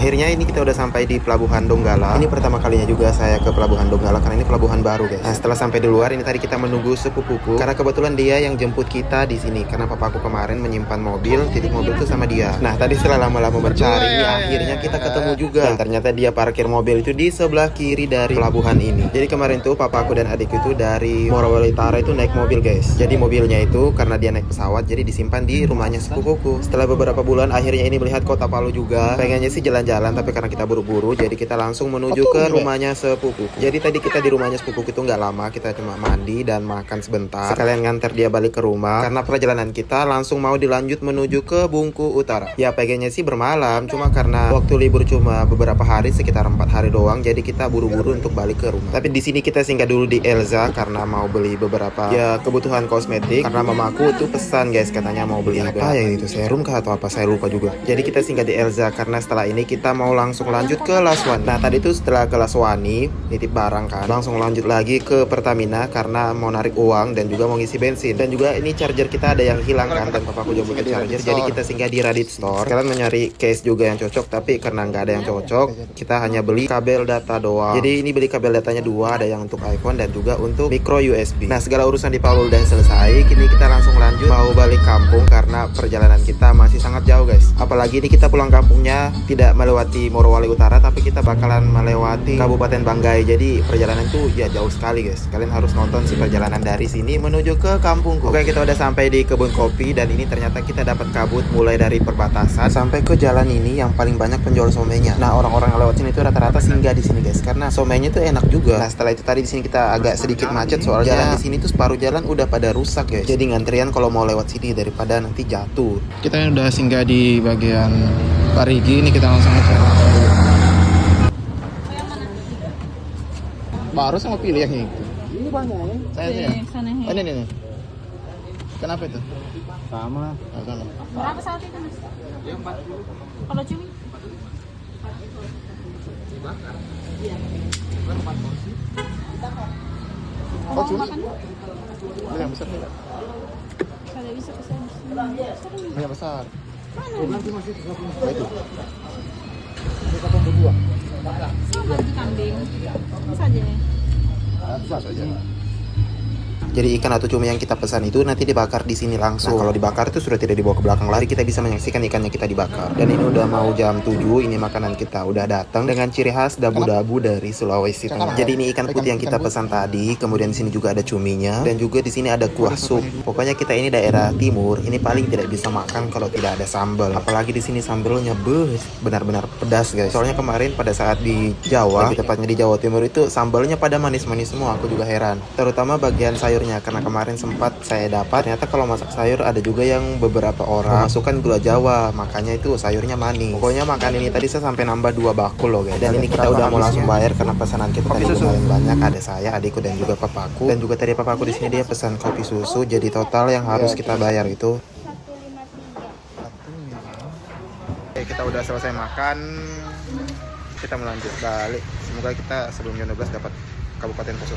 Akhirnya ini kita udah sampai di Pelabuhan Donggala. Ini pertama kalinya juga saya ke Pelabuhan Donggala karena ini pelabuhan baru guys. Nah setelah sampai di luar ini tadi kita menunggu sepupuku karena kebetulan dia yang jemput kita di sini karena papaku kemarin menyimpan mobil, titik mobil itu sama dia. Nah tadi setelah lama-lama mencari akhirnya kita ketemu juga. Dan ternyata dia parkir mobil itu di sebelah kiri dari pelabuhan ini. Jadi kemarin tuh papaku dan adikku itu dari Morowali Utara itu naik mobil guys. Jadi mobilnya itu karena dia naik pesawat jadi disimpan di rumahnya sepupuku. Setelah beberapa bulan akhirnya ini melihat kota Palu juga. Pengennya sih jalan-jalan tapi karena kita buru-buru jadi kita langsung menuju ke rumahnya sepupuku. Jadi tadi kita di rumahnya sepupuku itu nggak lama, kita cuma mandi dan makan sebentar sekalian nganter dia balik ke rumah karena perjalanan kita langsung mau dilanjut menuju ke Bungku Utara. Ya pengennya sih bermalam cuma karena waktu libur cuma beberapa hari sekitar 4 hari doang jadi kita buru-buru untuk balik ke rumah. Tapi di sini kita singgah dulu di Elza karena mau beli beberapa ya kebutuhan kosmetik karena mamaku tuh pesan guys katanya mau beli apa ya itu serum kah atau apa saya lupa juga. Jadi kita singgah di Elza karena setelah ini kita mau langsung lanjut ke Laswani. Nah tadi tuh setelah ke Laswani nitip barang kan langsung lanjut lagi ke Pertamina karena mau narik uang dan juga mau ngisi bensin. Dan juga ini charger kita ada yang hilang kan dan papaku juga butuh charger jadi kita singgah di Radit Store. Kalian mau nyari case juga yang cocok tapi karena nggak ada yang cocok kita hanya beli kabel data doang. Jadi ini beli kabel datanya dua, ada yang untuk iPhone dan juga untuk micro USB. Nah segala urusan di Palu udah selesai, kini kita langsung lanjut mau balik kampung karena perjalanan kita masih sangat jauh guys. Apalagi ini kita pulang kampungnya tidak melewati Morowali Utara tapi kita bakalan melewati Kabupaten Banggai. Jadi perjalanan tuh ya jauh sekali guys. Kalian harus nonton sih perjalanan dari sini menuju ke kampungku. Oke kita udah sampai di kebun kopi dan ini ternyata kita dapat kabut mulai dari perbatasan sampai ke jalan ini yang paling banyak penjual somenya. Nah orang-orang yang lewat sini tuh rata-rata singgah di sini guys karena somenya tuh enak juga. Nah setelah itu tadi di sini kita agak sedikit macet soalnya jalan di sini tuh separuh jalan udah pada rusak guys. Jadi ngantrian kalau mau lewat sini daripada nanti jatuh. Kita udah singgah di bagian Parigi, ini kita langsung ngecek. Baru sama pilih yang itu. Ini banyak ya? Saya. Oh, ini. Kenapa itu? Sama. Berapa saat itu mas? Kalau cumi? Oh, cumi? Ini yang besar nih. Kalau bisa kesana. Ini yang besar. Nanti masih 30. Oh, itu. Ini kapan berdua? Sama di kambing. Saja ya. Bisa saja. Jadi ikan atau cumi yang kita pesan itu nanti dibakar di sini langsung. Nah, kalau dibakar itu sudah tidak dibawa ke belakang lari, kita bisa menyaksikan ikannya kita dibakar. Dan ini udah mau jam 7, ini makanan kita udah datang dengan ciri khas dabu-dabu dari Sulawesi Tengah. Jadi ini ikan putih yang kita pesan tadi, kemudian di sini juga ada cuminya dan juga di sini ada kuah sup. Pokoknya kita ini daerah timur, ini paling tidak bisa makan kalau tidak ada sambal. Apalagi di sini sambalnya benar-benar pedas guys. Soalnya kemarin pada saat di Jawa, lebih tepatnya di Jawa Timur itu sambalnya pada manis-manis semua. Aku juga heran. Terutama bagian sayur karena kemarin sempat saya dapat ternyata kalau masak sayur ada juga yang beberapa orang memasukkan gula Jawa makanya itu sayurnya manis. Pokoknya makan ini tadi saya sampai nambah 2 bakul loh guys. Dan ini kita udah mau langsung bayar karena pesanan kita tadi lumayan banyak. Ada saya, adikku dan juga papaku. Dan juga tadi papaku di sini dia pesan kopi susu. Jadi total yang harus kita bayar itu 153. Oke, kita udah selesai makan. Kita melanjut balik. Semoga kita sebelum jam 12 dapat Kabupaten Poso.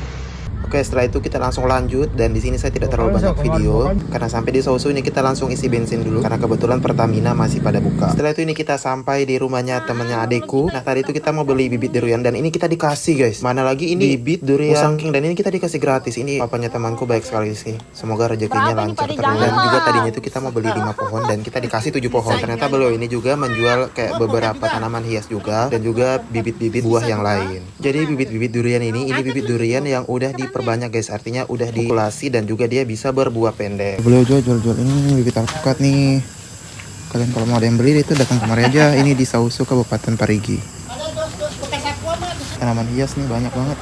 Oke, setelah itu kita langsung lanjut dan di sini saya tidak terlalu banyak video karena sampai di Sausu ini kita langsung isi bensin dulu karena kebetulan Pertamina masih pada buka. Setelah itu ini kita sampai di rumahnya temannya adekku. Nah, tadi itu kita mau beli bibit durian dan ini kita dikasih guys. Mana lagi ini bibit durian Musang King dan ini kita dikasih gratis. Ini papanya temanku baik sekali sih. Semoga rezekinya lancar terus. Dan juga tadinya itu kita mau beli 5 pohon dan kita dikasih 7 pohon. Ternyata beliau ini juga menjual kayak beberapa tanaman hias juga dan juga bibit-bibit buah yang lain. Jadi bibit-bibit durian ini bibit durian yang udah diperbanyak guys, artinya udah dipopulasi dan juga dia bisa berbuah pendek. Beliau jual ini bibit alpukat nih. Kalian kalau mau ada yang beli itu datang kemari aja. Ini di Sausu Kabupaten Parigi. Tanaman hias nih banyak banget.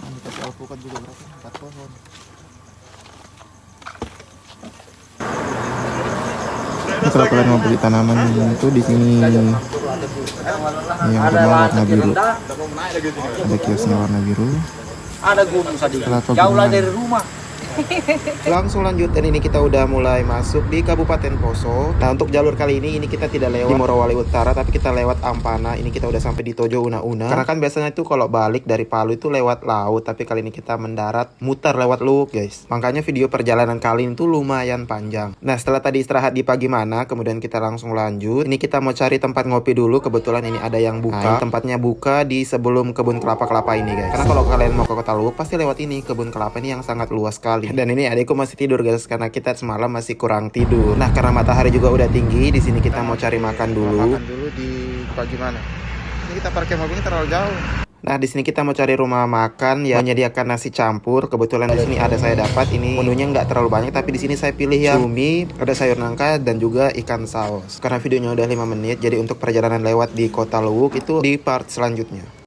Dikasih alpukat juga berapa? 4 pohon. Kalau kalian mau beli tanaman itu di sini yang rumah warna biru, ada kiosnya warna biru. Ada gunung tadi. Setelah Jauh lah pegunungan dari rumah. Langsung lanjut, dan ini kita udah mulai masuk di Kabupaten Poso. Nah, untuk jalur kali ini kita tidak lewat di Morowali Utara, tapi kita lewat Ampana. Ini kita udah sampai di Tojo Una-Una. Karena kan biasanya itu kalau balik dari Palu itu lewat laut, tapi kali ini kita mendarat muter lewat Luwuk, guys. Makanya video perjalanan kali ini tuh lumayan panjang. Nah, setelah tadi istirahat di pagi mana, kemudian kita langsung lanjut. Ini kita mau cari tempat ngopi dulu. Kebetulan ini ada yang buka. Nah, tempatnya buka di sebelum kebun kelapa-kelapa ini, guys. Karena kalau kalian mau ke Kota Luwuk pasti lewat ini, kebun kelapa ini yang sangat luas sekali. Dan ini adikku masih tidur, guys, karena kita semalam masih kurang tidur. Nah, karena matahari juga udah tinggi, di sini kita mau cari makan dulu. Makan dulu di pagi mana? Ini kita parkir mobilnya terlalu jauh. Nah, di sini kita mau cari rumah makan yang menyediakan nasi campur. Kebetulan di sini ada saya dapat. Ini menunya nggak terlalu banyak, tapi di sini saya pilih yang cumi, ada sayur nangka dan juga ikan saus. Karena videonya udah 5 menit, jadi untuk perjalanan lewat di Kota Luwuk itu di part selanjutnya.